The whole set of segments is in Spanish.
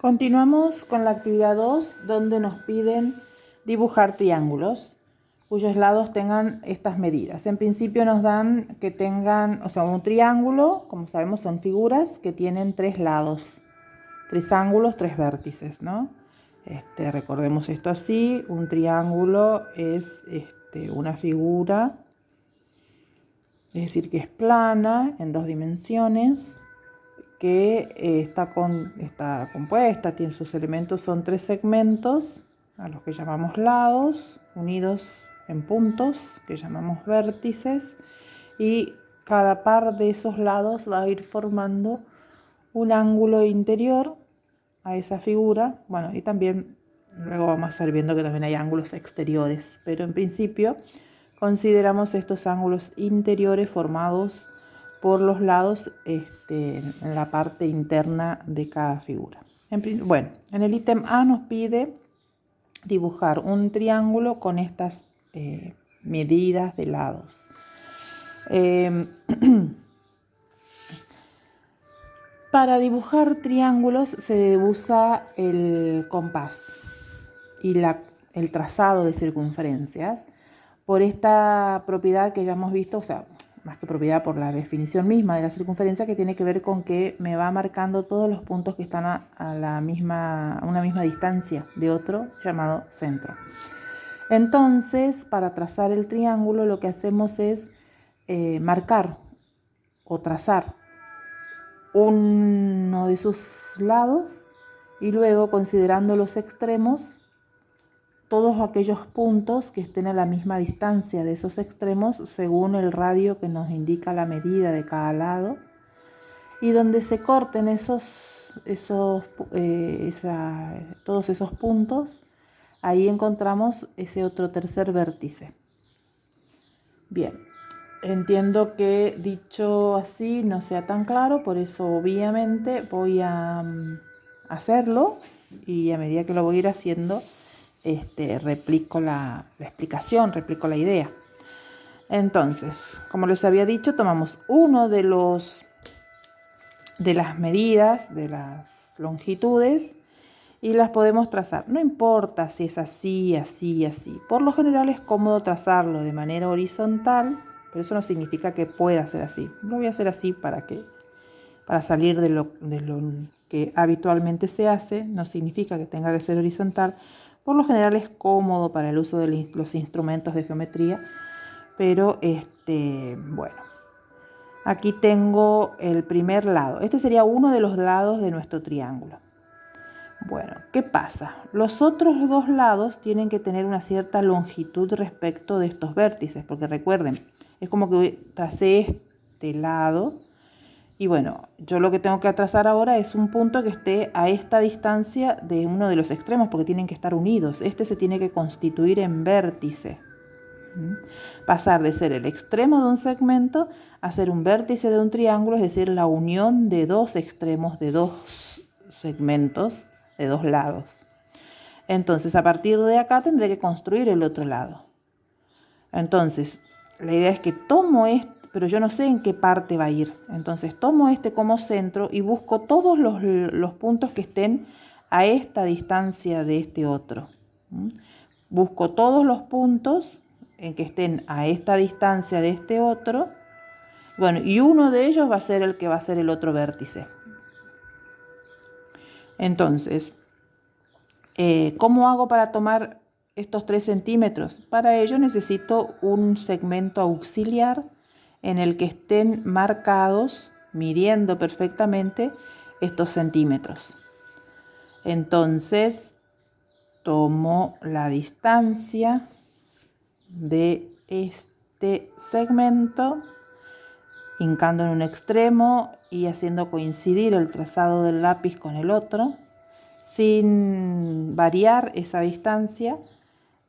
Continuamos con la actividad 2, donde nos piden dibujar triángulos cuyos lados tengan estas medidas. En principio nos dan que tengan, un triángulo, como sabemos son figuras que tienen 3 lados, 3 ángulos, 3 vértices, ¿no? Recordemos esto así: un triángulo es una figura, es decir, que es plana en 2 dimensiones, que está compuesta, tiene sus elementos, son 3 segmentos, a los que llamamos lados, unidos en puntos, que llamamos vértices, y cada par de esos lados va a ir formando un ángulo interior a esa figura. Bueno, y también luego vamos a ir viendo que también hay ángulos exteriores, pero en principio consideramos estos ángulos interiores formados por los lados en la parte interna de cada figura. En el ítem A nos pide dibujar un triángulo con estas medidas de lados. Para dibujar triángulos se usa el compás y el trazado de circunferencias por esta propiedad que ya hemos visto, más que propiedad, por la definición misma de la circunferencia, que tiene que ver con que me va marcando todos los puntos que están a una misma distancia de otro llamado centro. Entonces, para trazar el triángulo, lo que hacemos es marcar o trazar uno de sus lados y luego, considerando los extremos, todos aquellos puntos que estén a la misma distancia de esos extremos según el radio que nos indica la medida de cada lado, y donde se corten todos esos puntos, ahí encontramos ese otro tercer vértice. Bien, entiendo que dicho así no sea tan claro, por eso obviamente voy a hacerlo, y a medida que lo voy a ir haciendo replico la explicación, replico la idea. Entonces, como les había dicho, tomamos uno de las medidas, de las longitudes, y las podemos trazar. No importa si es así, así, así. Por lo general es cómodo trazarlo de manera horizontal, pero eso no significa que pueda ser así. Lo voy a hacer así para salir de lo que habitualmente se hace. No significa que tenga que ser horizontal. Por lo general es cómodo para el uso de los instrumentos de geometría, pero bueno, aquí tengo el primer lado. Este sería uno de los lados de nuestro triángulo. Bueno, ¿qué pasa? Los otros 2 lados tienen que tener una cierta longitud respecto de estos vértices, porque recuerden, es como que tracé este lado, y bueno, yo lo que tengo que trazar ahora es un punto que esté a esta distancia de uno de los extremos, porque tienen que estar unidos. Se tiene que constituir en vértice. Pasar de ser el extremo de un segmento a ser un vértice de un triángulo, es decir, la unión de 2 extremos de 2 segmentos de 2 lados. Entonces, a partir de acá tendré que construir el otro lado. Entonces, la idea es que tomo pero yo no sé en qué parte va a ir. Entonces tomo como centro y busco todos los puntos que estén a esta distancia de este otro. Busco todos los puntos en que estén a esta distancia de este otro. Bueno, y uno de ellos va a ser el que va a ser el otro vértice. Entonces, ¿cómo hago para tomar estos 3 centímetros? Para ello necesito un segmento auxiliar en el que estén marcados, midiendo perfectamente, estos centímetros. Entonces, tomo la distancia de este segmento, hincando en un extremo y haciendo coincidir el trazado del lápiz con el otro, sin variar esa distancia.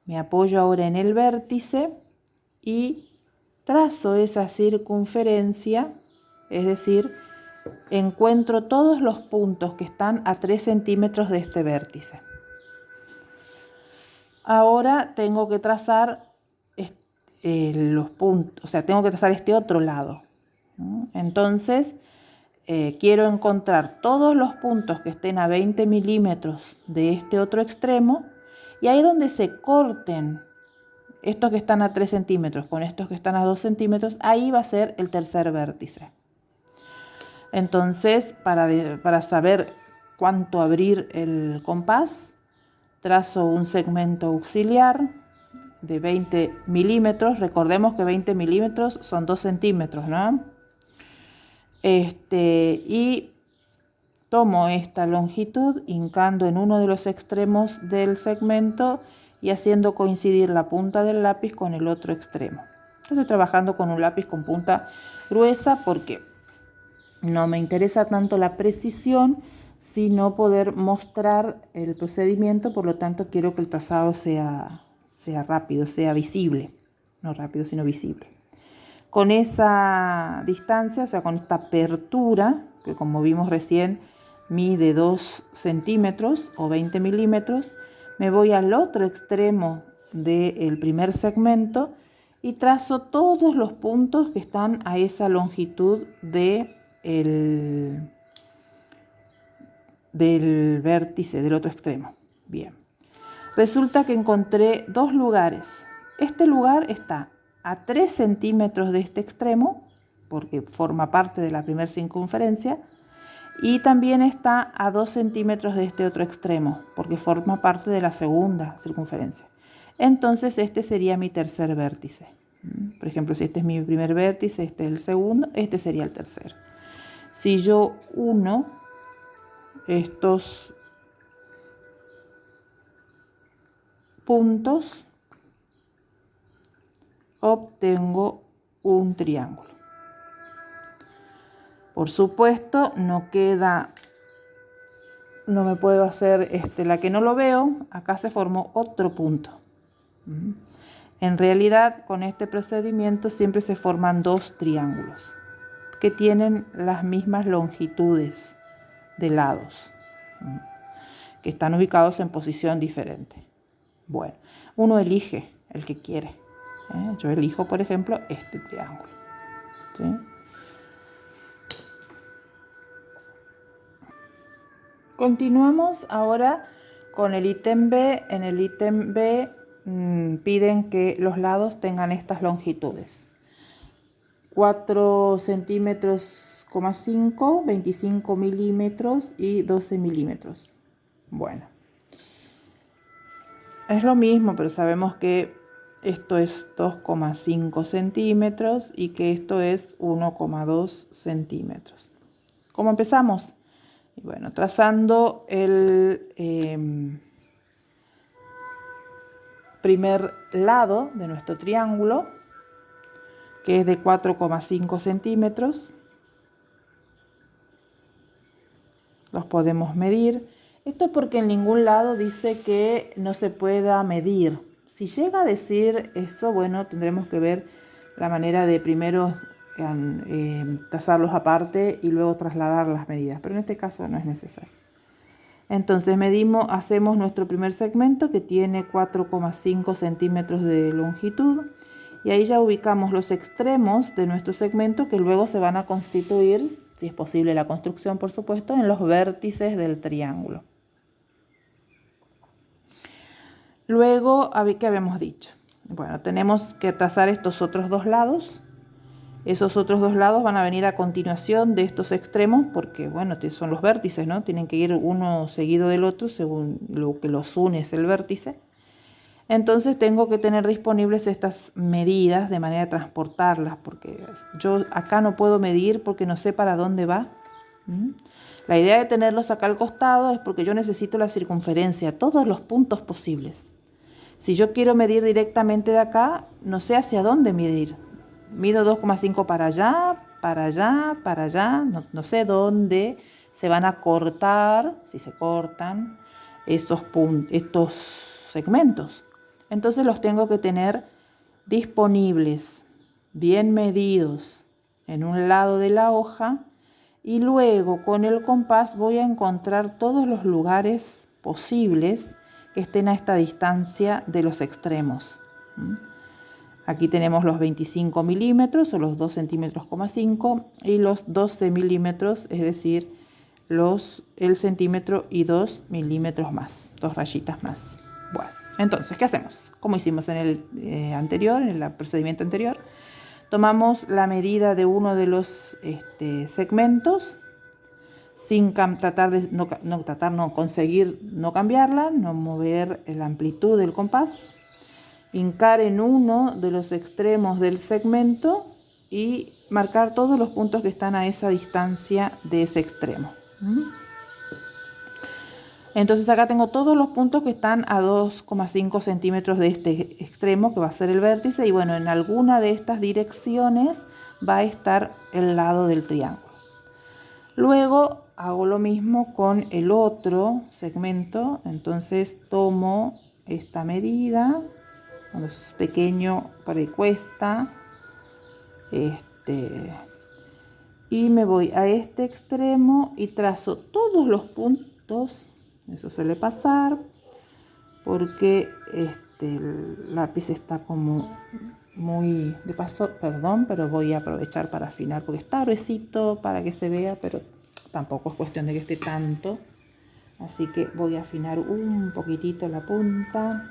Me apoyo ahora en el vértice y trazo esa circunferencia, es decir, encuentro todos los puntos que están a 3 centímetros de este vértice. Ahora tengo que trazar los puntos, tengo que trazar este otro lado. Entonces, quiero encontrar todos los puntos que estén a 20 milímetros de este otro extremo, y ahí donde se corten estos que están a 3 centímetros con estos que están a 2 centímetros, ahí va a ser el tercer vértice. Entonces, para saber cuánto abrir el compás, trazo un segmento auxiliar de 20 milímetros. Recordemos que 20 milímetros son 2 centímetros, ¿no? Y tomo esta longitud, hincando en uno de los extremos del segmento y haciendo coincidir la punta del lápiz con el otro extremo. Estoy trabajando con un lápiz con punta gruesa porque no me interesa tanto la precisión, sino poder mostrar el procedimiento. Por lo tanto, quiero que el trazado sea rápido, sea visible. No rápido, sino visible. Con esa distancia, o sea, con esta apertura, que como vimos recién mide 2 centímetros o 20 milímetros, me voy al otro extremo del primer segmento y trazo todos los puntos que están a esa longitud del vértice del otro extremo. Bien, resulta que encontré dos lugares. Este lugar está a 3 centímetros de este extremo, porque forma parte de la primera circunferencia, y también está a 2 centímetros de este otro extremo, porque forma parte de la segunda circunferencia. Entonces este sería mi tercer vértice. Por ejemplo, si este es mi primer vértice, este es el segundo, este sería el tercero. Si yo uno estos puntos, obtengo un triángulo. Por supuesto, no me puedo hacer la que no lo veo. Acá se formó otro punto. En realidad, con este procedimiento siempre se forman dos triángulos que tienen las mismas longitudes de lados, que están ubicados en posición diferente. Bueno, uno elige el que quiere. Yo elijo, por ejemplo, este triángulo. ¿Sí? Continuamos ahora con el ítem B. En el ítem B piden que los lados tengan estas longitudes: 4 centímetros, 5, 25 milímetros y 12 milímetros. Bueno, es lo mismo, pero sabemos que esto es 2,5 centímetros y que esto es 1,2 centímetros. ¿Cómo empezamos? Y bueno, trazando el primer lado de nuestro triángulo, que es de 4,5 centímetros. Los podemos medir. Esto es porque en ningún lado dice que no se pueda medir. Si llega a decir eso, bueno, tendremos que ver la manera de primero trazarlos aparte y luego trasladar las medidas. Pero en este caso no es necesario. Entonces hacemos nuestro primer segmento, que tiene 4,5 centímetros de longitud. Y ahí ya ubicamos los extremos de nuestro segmento, que luego se van a constituir, si es posible la construcción, por supuesto, en los vértices del triángulo. Luego, ¿qué habíamos dicho? Bueno, tenemos que trazar estos otros dos lados. Esos otros dos lados van a venir a continuación de estos extremos, porque, bueno, son los vértices, ¿no? Tienen que ir uno seguido del otro, según lo que los une es el vértice. Entonces tengo que tener disponibles estas medidas de manera de transportarlas, porque yo acá no puedo medir porque no sé para dónde va. La idea de tenerlos acá al costado es porque yo necesito la circunferencia, todos los puntos posibles. Si yo quiero medir directamente de acá, no sé hacia dónde medir. Mido 2,5 para allá, para allá, para allá. No sé dónde se van a cortar, si se cortan, estos segmentos. Entonces los tengo que tener disponibles, bien medidos en un lado de la hoja, y luego con el compás voy a encontrar todos los lugares posibles que estén a esta distancia de los extremos. Aquí tenemos los 25 milímetros o los 2 centímetros, y los 12 milímetros, es decir, el centímetro y 2 milímetros más, 2 rayitas más. Bueno, entonces, ¿qué hacemos? Como hicimos en el anterior, en el procedimiento anterior, tomamos la medida de uno de los segmentos, sin conseguir no cambiarla, no mover la amplitud del compás, hincar en uno de los extremos del segmento y marcar todos los puntos que están a esa distancia de ese extremo. Entonces acá tengo todos los puntos que están a 2,5 centímetros de este extremo, que va a ser el vértice, y bueno, en alguna de estas direcciones va a estar el lado del triángulo. Luego hago lo mismo con el otro segmento, entonces tomo esta medida, cuando es pequeño por ahí cuesta, y me voy a este extremo y trazo todos los puntos. Eso suele pasar porque el lápiz está como muy de paso, perdón, pero voy a aprovechar para afinar porque está gruesito para que se vea, pero tampoco es cuestión de que esté tanto. Así que voy a afinar un poquitito la punta.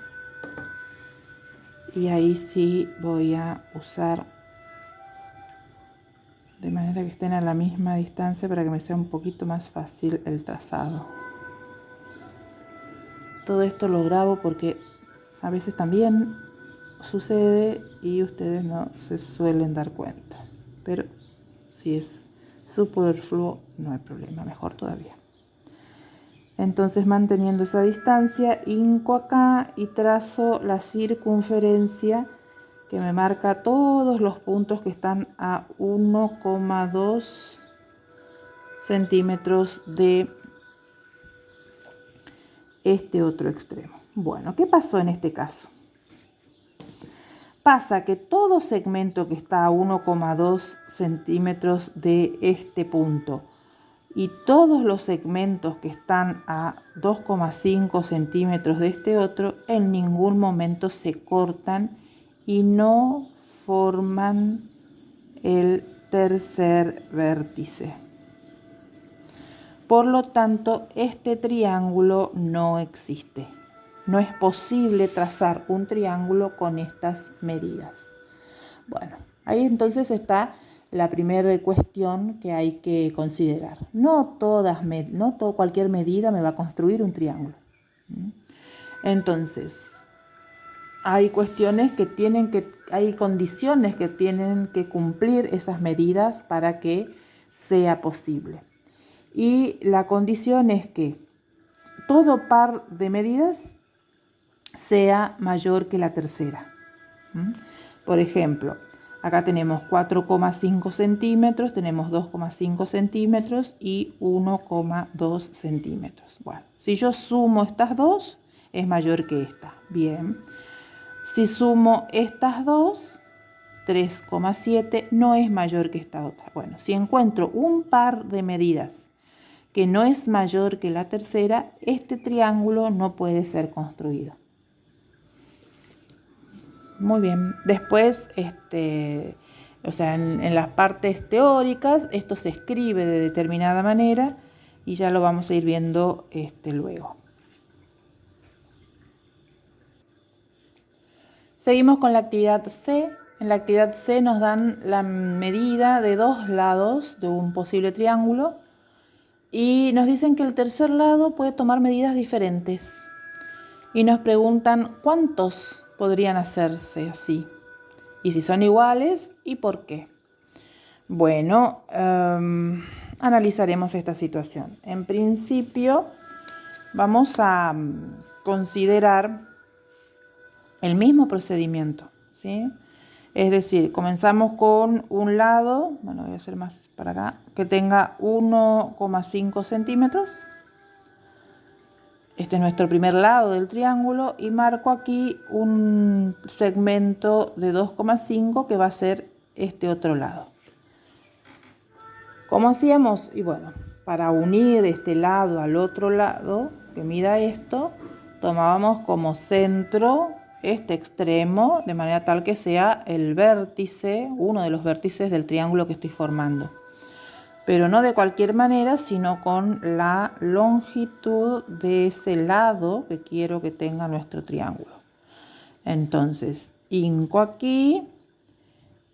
Y ahí sí voy a usar de manera que estén a la misma distancia para que me sea un poquito más fácil el trazado. Todo esto lo grabo porque a veces también sucede y ustedes no se suelen dar cuenta. Pero si es superfluo no hay problema, mejor todavía. Entonces, manteniendo esa distancia, hinco acá y trazo la circunferencia que me marca todos los puntos que están a 1,2 centímetros de este otro extremo. Bueno, ¿qué pasó en este caso? Pasa que todo segmento que está a 1,2 centímetros de este punto y todos los segmentos que están a 2,5 centímetros de este otro en ningún momento se cortan y no forman el tercer vértice. Por lo tanto, este triángulo no existe. No es posible trazar un triángulo con estas medidas. Bueno, ahí entonces está la primera cuestión que hay que considerar. No cualquier medida me va a construir un triángulo. Entonces, hay condiciones que tienen que cumplir esas medidas para que sea posible. Y la condición es que todo par de medidas sea mayor que la tercera. Por ejemplo, acá tenemos 4,5 centímetros, tenemos 2,5 centímetros y 1,2 centímetros. Bueno, si yo sumo estas dos, es mayor que esta. Bien. Si sumo estas dos, 3,7, no es mayor que esta otra. Bueno, si encuentro un par de medidas que no es mayor que la tercera, este triángulo no puede ser construido. Muy bien. Después, en las partes teóricas, esto se escribe de determinada manera y ya lo vamos a ir viendo luego. Seguimos con la actividad C. En la actividad C nos dan la medida de dos lados de un posible triángulo y nos dicen que el tercer lado puede tomar medidas diferentes. Y nos preguntan cuántos podrían hacerse así. Y si son iguales, ¿y por qué? Bueno, analizaremos esta situación. En principio, vamos a considerar el mismo procedimiento, ¿sí? Es decir, comenzamos con un lado, bueno, voy a hacer más para acá, que tenga 1,5 centímetros. Este es nuestro primer lado del triángulo y marco aquí un segmento de 2,5 que va a ser este otro lado. ¿Cómo hacíamos? Y bueno, para unir este lado al otro lado que mida esto, tomábamos como centro este extremo de manera tal que sea el vértice, uno de los vértices del triángulo que estoy formando. Pero no de cualquier manera, sino con la longitud de ese lado que quiero que tenga nuestro triángulo. Entonces, hinco aquí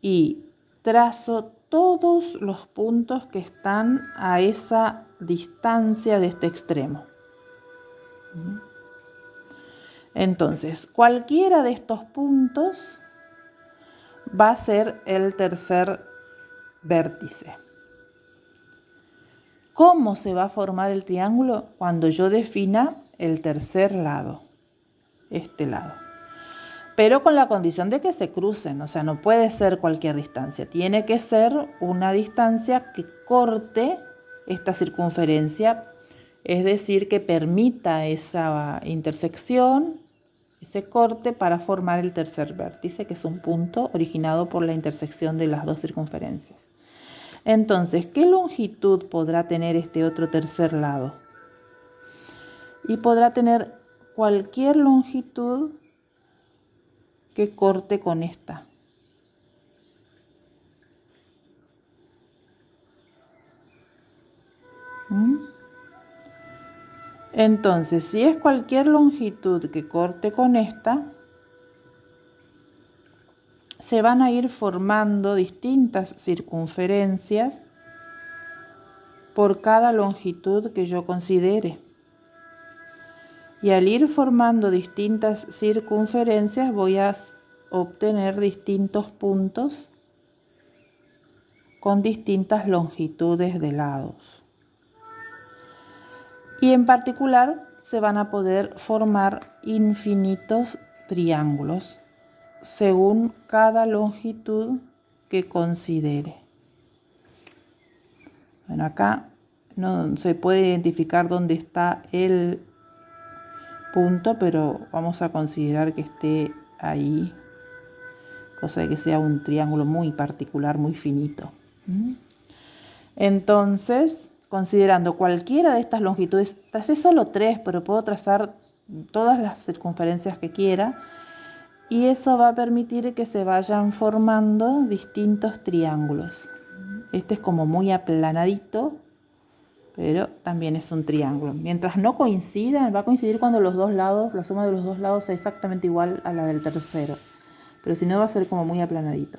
y trazo todos los puntos que están a esa distancia de este extremo. Entonces, cualquiera de estos puntos va a ser el tercer vértice. ¿Cómo se va a formar el triángulo? Cuando yo defina el tercer lado, este lado. Pero con la condición de que se crucen, o sea, no puede ser cualquier distancia. Tiene que ser una distancia que corte esta circunferencia, es decir, que permita esa intersección, ese corte para formar el tercer vértice, que es un punto originado por la intersección de las dos circunferencias. Entonces, ¿qué longitud podrá tener este otro tercer lado? Y podrá tener cualquier longitud que corte con esta. Entonces, si es cualquier longitud que corte con esta, se van a ir formando distintas circunferencias por cada longitud que yo considere. Y al ir formando distintas circunferencias voy a obtener distintos puntos con distintas longitudes de lados. Y en particular se van a poder formar infinitos triángulos según cada longitud que considere. Bueno, acá no se puede identificar dónde está el punto, pero vamos a considerar que esté ahí, cosa de que sea un triángulo muy particular, muy finito. Entonces, considerando cualquiera de estas longitudes, tracé solo 3, pero puedo trazar todas las circunferencias que quiera, y eso va a permitir que se vayan formando distintos triángulos. Este es como muy aplanadito, pero también es un triángulo. Mientras no coincidan, va a coincidir cuando los dos lados, la suma de los dos lados sea exactamente igual a la del tercero, pero si no va a ser como muy aplanadito.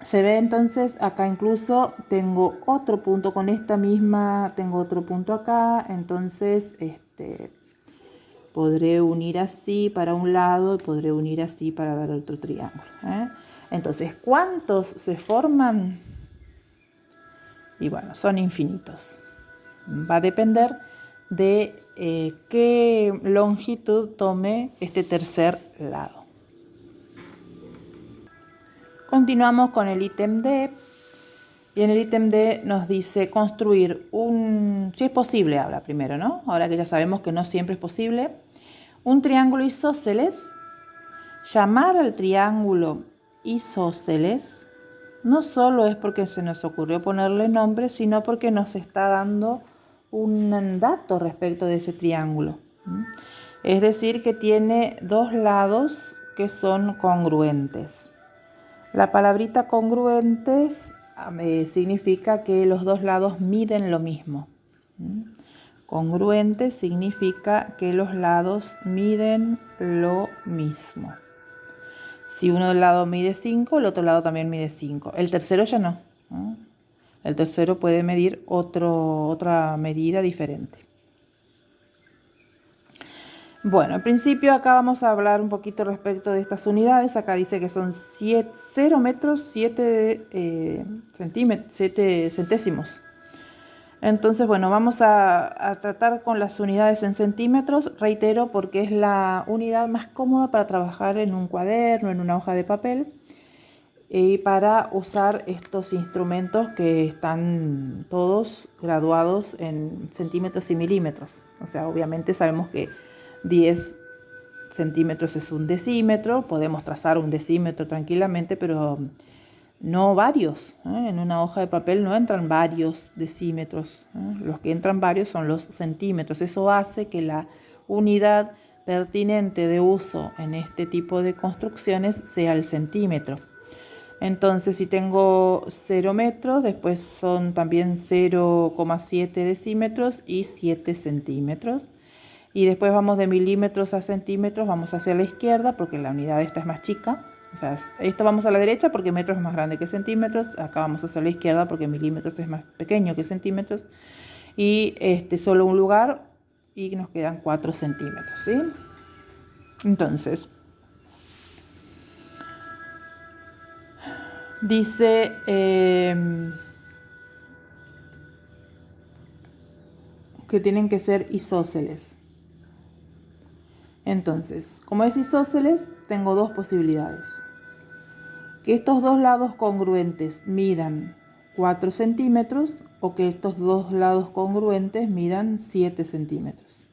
Se ve entonces acá incluso tengo otro punto con esta misma, tengo otro punto acá, entonces podré unir así para un lado y podré unir así para dar otro triángulo. Entonces, ¿cuántos se forman? Y bueno, son infinitos. Va a depender de qué longitud tome este tercer lado. Continuamos con el ítem D. Y en el ítem D nos dice construir si es posible, habla primero, ¿no? Ahora que ya sabemos que no siempre es posible. Un triángulo isósceles. Llamar al triángulo isósceles no solo es porque se nos ocurrió ponerle nombre, sino porque nos está dando un dato respecto de ese triángulo. Es decir, que tiene dos lados que son congruentes. La palabrita congruentes significa que los dos lados miden lo mismo. Congruente significa que los lados miden lo mismo. Si uno del lado mide 5, el otro lado también mide 5. El tercero ya no. El tercero puede medir otra medida diferente. Bueno, en principio acá vamos a hablar un poquito respecto de estas unidades. Acá dice que son 0 metros 7 centésimos. Entonces, bueno, vamos a tratar con las unidades en centímetros, reitero, porque es la unidad más cómoda para trabajar en un cuaderno, en una hoja de papel, y para usar estos instrumentos que están todos graduados en centímetros y milímetros. O sea, obviamente sabemos que 10 centímetros es un decímetro, podemos trazar un decímetro tranquilamente, pero no varios. En una hoja de papel no entran varios decímetros. Los que entran varios son los centímetros. Eso hace que la unidad pertinente de uso en este tipo de construcciones sea el centímetro. Entonces, si tengo 0 metros, después son también 0,7 decímetros y 7 centímetros. Y después vamos de milímetros a centímetros, vamos hacia la izquierda porque la unidad esta es más chica. O sea, esto vamos a la derecha porque metros es más grande que centímetros. Acá vamos hacia la izquierda porque milímetros es más pequeño que centímetros. Y solo un lugar y nos quedan 4 centímetros, ¿sí? Entonces, dice que tienen que ser isósceles. Entonces, como es isósceles, tengo dos posibilidades. Que estos dos lados congruentes midan 4 centímetros o que estos dos lados congruentes midan 7 centímetros.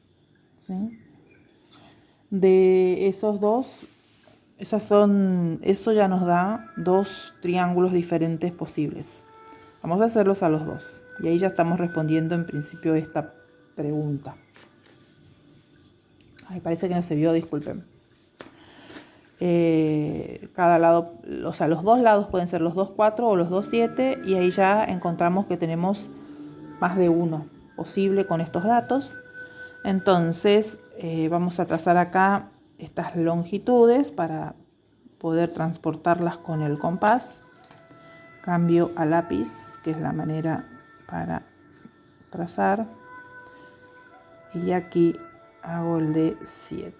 ¿Sí? De esos dos, eso ya nos da dos triángulos diferentes posibles. Vamos a hacerlos a los dos. Y ahí ya estamos respondiendo en principio esta pregunta. Ay, parece que no se vio, disculpen. Cada lado, o sea, los dos lados pueden ser los dos 4 o los dos 7 y ahí ya encontramos que tenemos más de uno posible con estos datos. Entonces vamos a trazar acá estas longitudes para poder transportarlas con el compás. Cambio a lápiz, que es la manera para trazar, y aquí hago el de 7.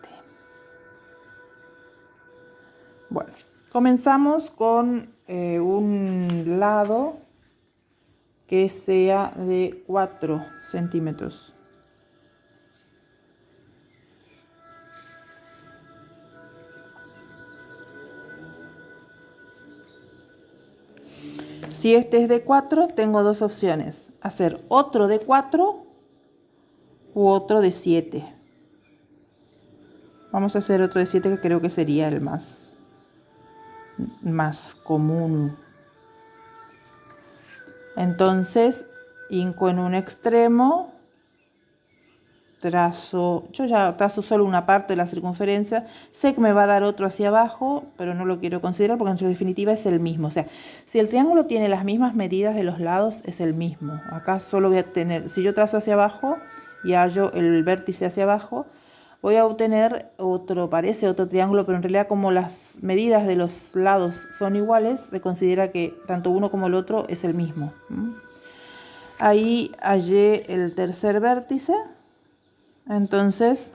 Bueno, comenzamos con un lado que sea de 4 centímetros. Si este es de 4, tengo dos opciones: hacer otro de 4 u otro de 7. Vamos a hacer otro de 7 que creo que sería el más común. Entonces, hinco en un extremo, yo ya trazo solo una parte de la circunferencia, sé que me va a dar otro hacia abajo, pero no lo quiero considerar porque en su definitiva es el mismo. O sea, si el triángulo tiene las mismas medidas de los lados, es el mismo. Acá solo voy a tener, si yo trazo hacia abajo y hallo el vértice hacia abajo, voy a obtener parece otro triángulo, pero en realidad como las medidas de los lados son iguales, se considera que tanto uno como el otro es el mismo. Ahí hallé el tercer vértice. Entonces,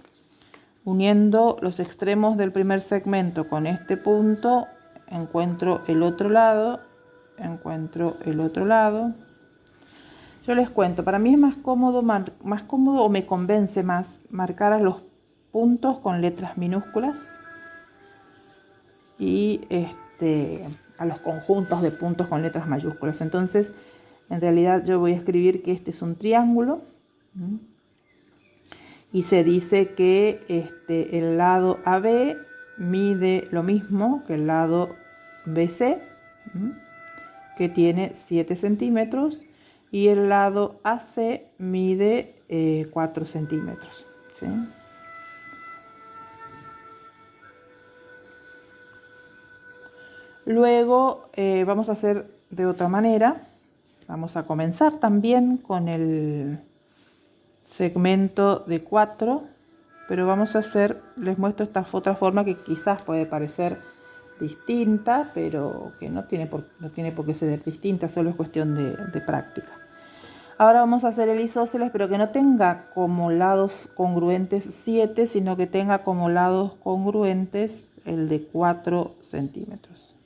uniendo los extremos del primer segmento con este punto, encuentro el otro lado, Yo les cuento, para mí es más cómodo o me convence más marcar a los puntos con letras minúsculas y a los conjuntos de puntos con letras mayúsculas. Entonces, en realidad yo voy a escribir que este es un triángulo. Y se dice que el lado AB mide lo mismo que el lado BC, que tiene 7 centímetros, y el lado AC mide 4 centímetros. ¿Sí? Luego vamos a hacer de otra manera. Vamos a comenzar también con el segmento de 4, pero vamos a hacer, les muestro esta otra forma que quizás puede parecer distinta, pero que no tiene por qué ser distinta, solo es cuestión de práctica. Ahora vamos a hacer el isósceles, pero que no tenga como lados congruentes 7, sino que tenga como lados congruentes el de 4 centímetros.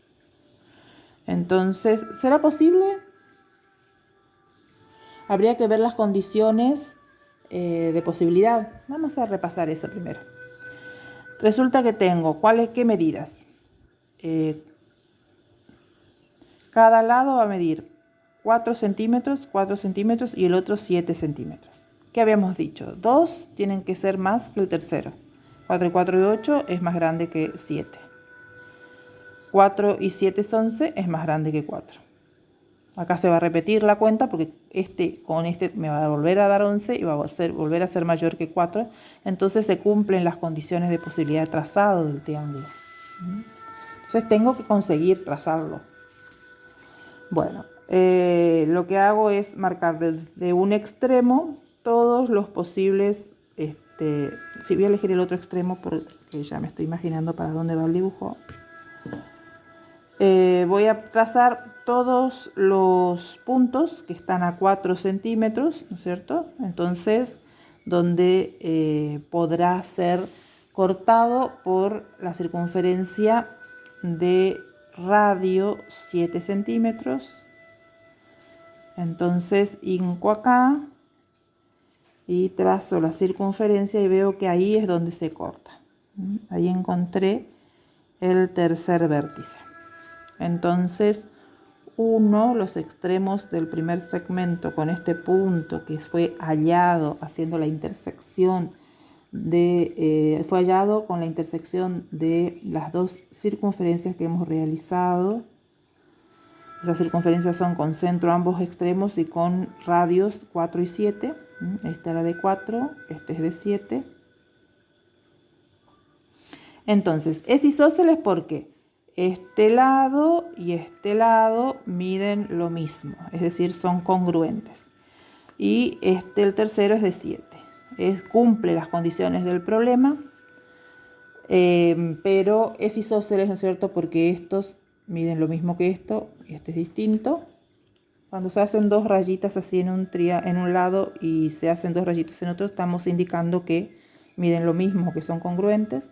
Entonces, ¿será posible? Habría que ver las condiciones de posibilidad. Vamos a repasar eso primero. Resulta que tengo, ¿qué medidas? Cada lado va a medir 4 centímetros y el otro 7 centímetros. ¿Qué habíamos dicho? 2 tienen que ser más que el tercero. 4 y 4 y 8 es más grande que 7. 4 y 7 es 11, es más grande que 4. Acá se va a repetir la cuenta porque con este me va a volver a dar 11 y va a volver a ser mayor que 4. Entonces se cumplen las condiciones de posibilidad de trazado del triángulo. Entonces tengo que conseguir trazarlo. Bueno, lo que hago es marcar desde un extremo todos los posibles. Si voy a elegir el otro extremo porque ya me estoy imaginando para dónde va el dibujo. Voy a trazar todos los puntos que están a 4 centímetros, ¿no es cierto? Entonces, donde podrá ser cortado por la circunferencia de radio 7 centímetros. Entonces, hinco acá y trazo la circunferencia y veo que ahí es donde se corta. Ahí encontré el tercer vértice. Entonces, uno los extremos del primer segmento con este punto que fue hallado haciendo la intersección fue hallado con la intersección de las dos circunferencias que hemos realizado. Esas circunferencias son con centro a ambos extremos y con radios 4 y 7. Esta era de 4, este es de 7. Entonces, es isósceles porque este lado y este lado miden lo mismo, es decir, son congruentes. Y el tercero es de 7. Cumple las condiciones del problema, pero es isósceles, ¿no es cierto? Porque estos miden lo mismo que esto, y este es distinto. Cuando se hacen dos rayitas así en un lado y se hacen dos rayitas en otro, estamos indicando que miden lo mismo, que son congruentes.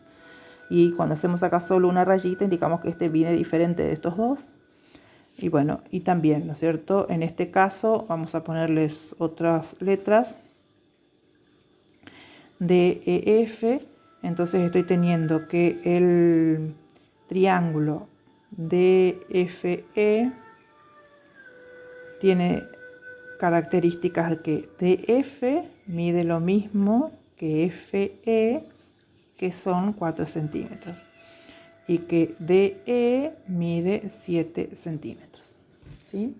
Y cuando hacemos acá solo una rayita, indicamos que este mide diferente de estos dos. Y bueno, y también, ¿no es cierto? En este caso vamos a ponerles otras letras. DEF. Entonces estoy teniendo que el triángulo DFE tiene características de que DF mide lo mismo que FE, que son 4 centímetros, y que DE mide 7 centímetros. ¿Sí?